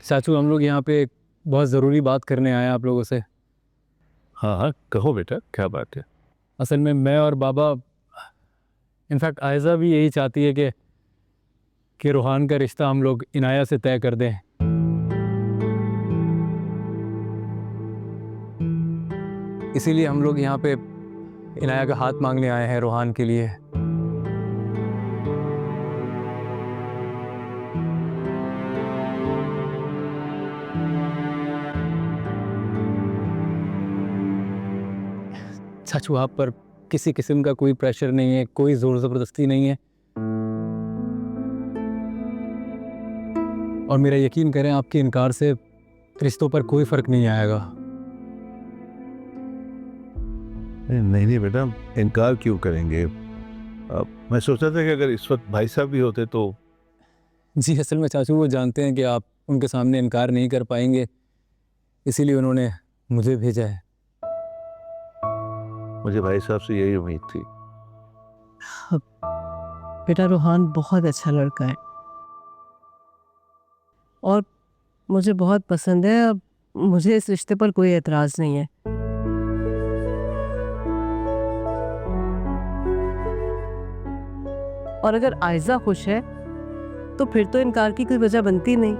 चाचू, हम लोग यहाँ पे बहुत ज़रूरी बात करने आए हैं आप लोगों से। हाँ हाँ, कहो बेटा, क्या बात है? असल में मैं और बाबा, इनफैक्ट आयज़ा भी यही चाहती है कि रूहान का रिश्ता हम लोग इनाया से तय कर दें। इसीलिए हम लोग यहाँ पे इनाया का हाथ मांगने आए हैं रूहान के लिए। चाचू, आप पर किसी किस्म का कोई प्रेशर नहीं है, कोई ज़ोर ज़बरदस्ती नहीं है। और मेरा यकीन करें, आपके इनकार से रिश्तों पर कोई फ़र्क नहीं आएगा। नहीं नहीं बेटा, इनकार क्यों करेंगे? मैं सोचा था कि अगर इस वक्त भाई साहब भी होते तो। जी, असल में चाचू वो जानते हैं कि आप उनके सामने इनकार नहीं कर पाएंगे, इसीलिए उन्होंने मुझे भेजा है। मुझे भाई साहब से यही उम्मीद थी। बेटा, रूहान बहुत अच्छा लड़का है और मुझे बहुत पसंद है। अब मुझे इस रिश्ते पर कोई एतराज़ नहीं है। और अगर आयजा खुश है तो फिर तो इनकार की कोई वजह बनती नहीं।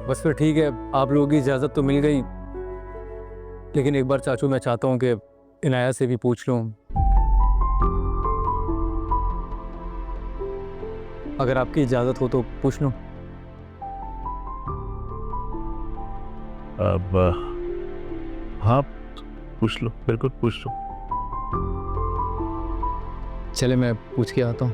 बस फिर ठीक है, आप लोगों की इजाज़त तो मिल गई, लेकिन एक बार चाचू मैं चाहता हूँ कि इनाया से भी पूछ लूँ। अगर आपकी इजाज़त हो तो पूछ लूँ। अब हाँ, पूछ लो, बिल्कुल पूछ लो। चले, मैं पूछ के आता हूँ।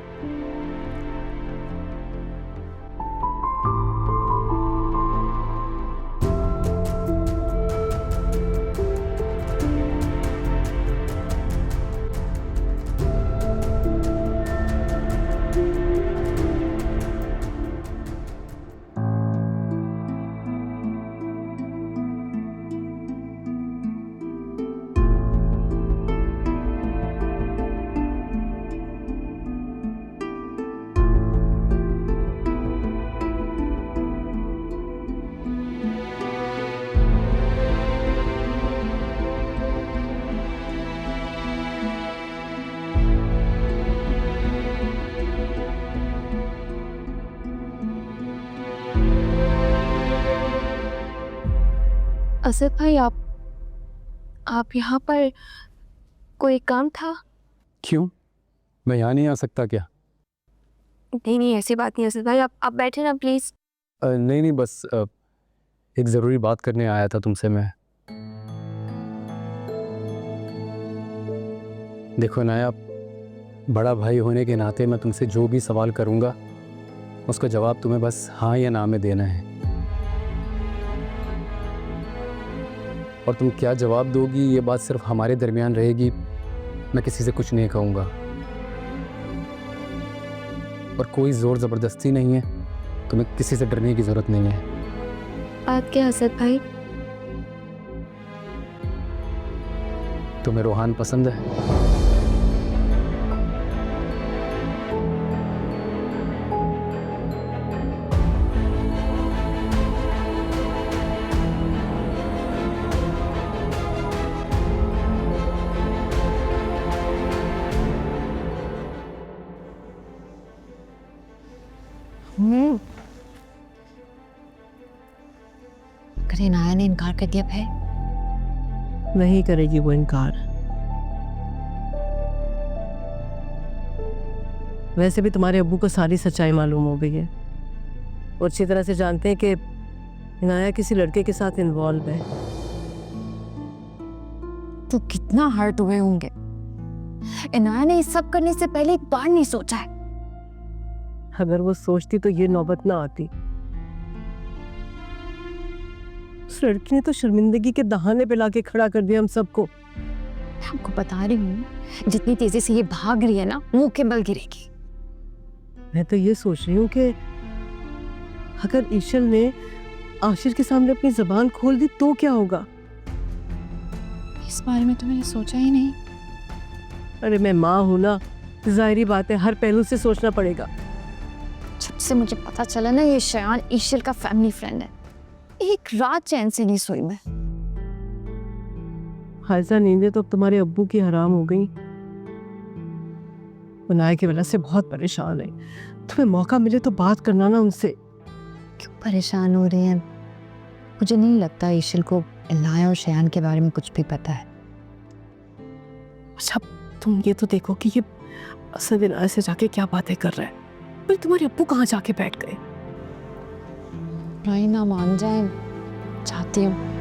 असद भाई, आप यहाँ पर कोई काम था? क्यों, मैं यहाँ नहीं आ सकता क्या? नहीं नहीं, ऐसी बात नहीं असद भाई, आप बैठे ना प्लीज। नहीं नहीं, बस एक ज़रूरी बात करने आया था तुमसे मैं। देखो नाया, बड़ा भाई होने के नाते मैं तुमसे जो भी सवाल करूँगा उसका जवाब तुम्हें बस हाँ या ना में देना है। और तुम क्या जवाब दोगी ये बात सिर्फ हमारे दरमियान रहेगी, मैं किसी से कुछ नहीं कहूँगा। और कोई ज़ोर ज़बरदस्ती नहीं है, तुम्हें किसी से डरने की ज़रूरत नहीं है। बात क्या असद भाई? तुम्हें रूहान पसंद है? अगर इनाया ने इनकार कर दिया फिर? नहीं करेगी वो इनकार। वैसे भी तुम्हारे अब्बू को सारी सच्चाई मालूम हो गई है और अच्छी तरह से जानते हैं कि इनाया किसी लड़के के साथ इन्वॉल्व है। तो कितना हर्ट हुए होंगे। इनाया ने इस सब करने से पहले एक बार नहीं सोचा है। अगर वो सोचती तो ये नौबत ना आती। उस लड़की ने तो शर्मिंदगी के दहाने पे लाके खड़ा कर दिया हम सबको। मैं आपको बता रही हूँ, जितनी तेजी से ये भाग रही है ना, मुंह के बल गिरेगी। मैं तो ये सोच रही हूँ कि अगर ईशल ने आशिर के सामने अपनी जबान खोल दी तो क्या होगा। इस बारे में तो मैंने सोचा ही नहीं। अरे मैं माँ हूं ना, जाहिर बात है हर पहलू से सोचना पड़ेगा। जब जब से मुझे पता चला ना ये शयान ईशल का फैमिली फ्रेंड है, एक रात चैन से नहीं सोई मैं। हायजा नींदें तो अब तुम्हारे अब्बू की हराम हो गई। इनाया की वजह से बहुत परेशान है। तुम्हें मौका मिले तो बात करना ना उनसे। क्यों परेशान हो रही हैं? मुझे नहीं लगता ईशल को इनाया और शयान के बारे में कुछ भी पता है। अच्छा तुम ये तो देखो कि ये असद इनाया से जाके क्या बातें कर रहा है। भाई तुम्हारे अब्बू कहाँ जाके बैठ गए? राही ना मान जाए, चाहती हूँ।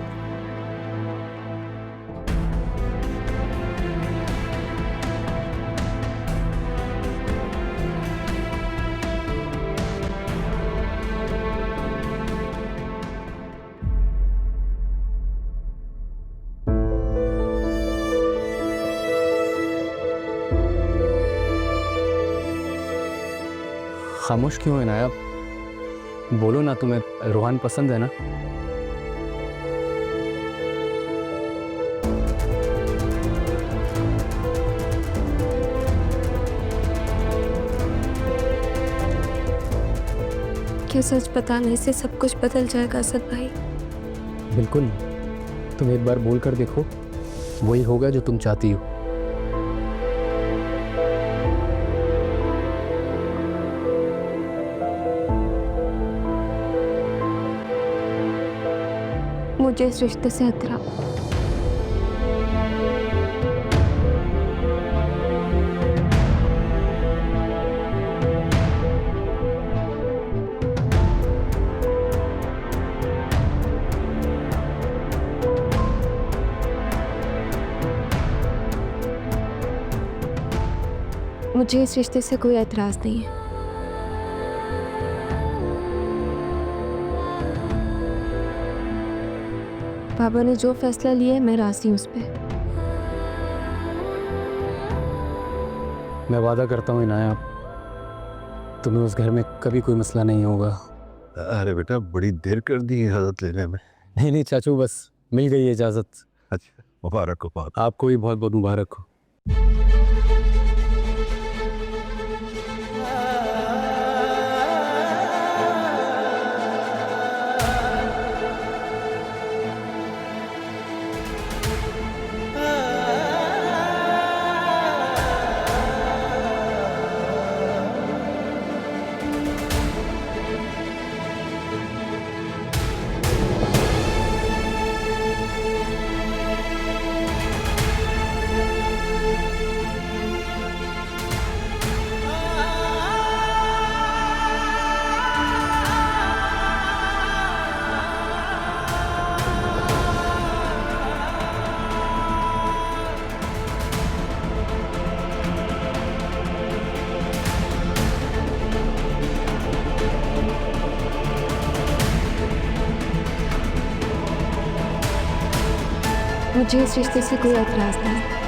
खामोश क्यों है नाया? बोलो ना, तुम्हें रोहान पसंद है ना? क्या सच बताने से सब कुछ बदल जाएगा असद भाई? बिल्कुल, तुम एक बार बोल कर देखो, वही होगा जो तुम चाहती हो। मुझे इस रिश्ते से इतरा मुझे इस रिश्ते से कोई एतराज नहीं है। पापा ने जो फैसला लिया है मैं राजी हूँ उस पर। मैं वादा करता हूँ इनाया, तुम्हें उस घर में कभी कोई मसला नहीं होगा। अरे बेटा बड़ी देर कर दी इजाज़त लेने में। नहीं नहीं चाचू, बस मिल गई इजाज़त। अच्छा मुबारक हो बहुत। आपको भी बहुत बहुत मुबारक हो। मुझे इस रिश्ते से कोई एतराज नहीं है।